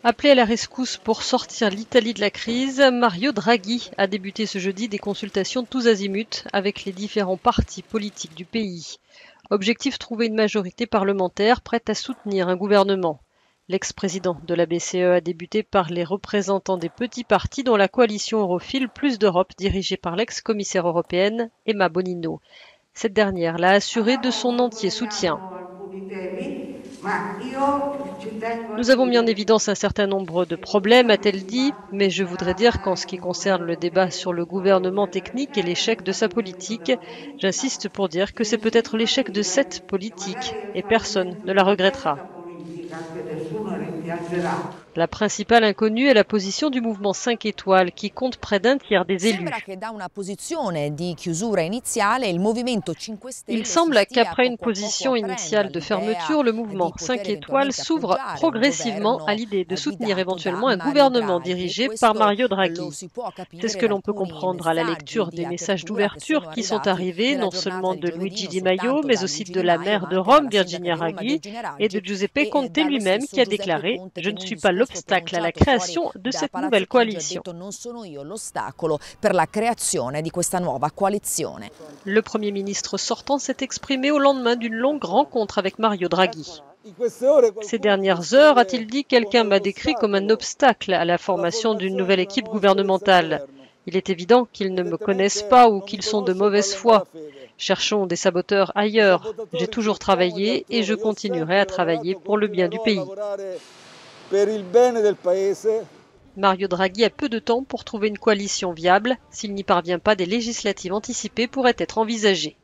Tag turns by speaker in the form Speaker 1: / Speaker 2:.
Speaker 1: Appelé à la rescousse pour sortir l'Italie de la crise, Mario Draghi a débuté ce jeudi des consultations tous azimuts avec les différents partis politiques du pays. Objectif, trouver une majorité parlementaire prête à soutenir un gouvernement. L'ex-président de la BCE a débuté par les représentants des petits partis dont la coalition europhile Plus d'Europe dirigée par l'ex-commissaire européenne Emma Bonino. Cette dernière l'a assuré de son entier soutien. Nous avons mis en évidence un certain nombre de problèmes, a-t-elle dit, mais je voudrais dire qu'en ce qui concerne le débat sur le gouvernement technique et l'échec de sa politique, j'insiste pour dire que c'est peut-être l'échec de cette politique et personne ne la regrettera. La principale inconnue est la position du mouvement 5 étoiles qui compte près d'un tiers des élus. Il semble qu'après une position initiale de fermeture, le mouvement 5 étoiles s'ouvre progressivement à l'idée de soutenir éventuellement un gouvernement dirigé par Mario Draghi. C'est ce que l'on peut comprendre à la lecture des messages d'ouverture qui sont arrivés non seulement de Luigi Di Maio, mais aussi de la maire de Rome, Virginia Raggi, et de Giuseppe Conte lui-même qui a déclaré « Je ne suis pas l'obstacle à la création de cette nouvelle coalition ». Le Premier ministre sortant s'est exprimé au lendemain d'une longue rencontre avec Mario Draghi. Ces dernières heures, a-t-il dit, quelqu'un m'a décrit comme un obstacle à la formation d'une nouvelle équipe gouvernementale. Il est évident qu'ils ne me connaissent pas ou qu'ils sont de mauvaise foi. Cherchons des saboteurs ailleurs. J'ai toujours travaillé et je continuerai à travailler pour le bien du pays. Mario Draghi a peu de temps pour trouver une coalition viable. S'il n'y parvient pas, des législatives anticipées pourraient être envisagées.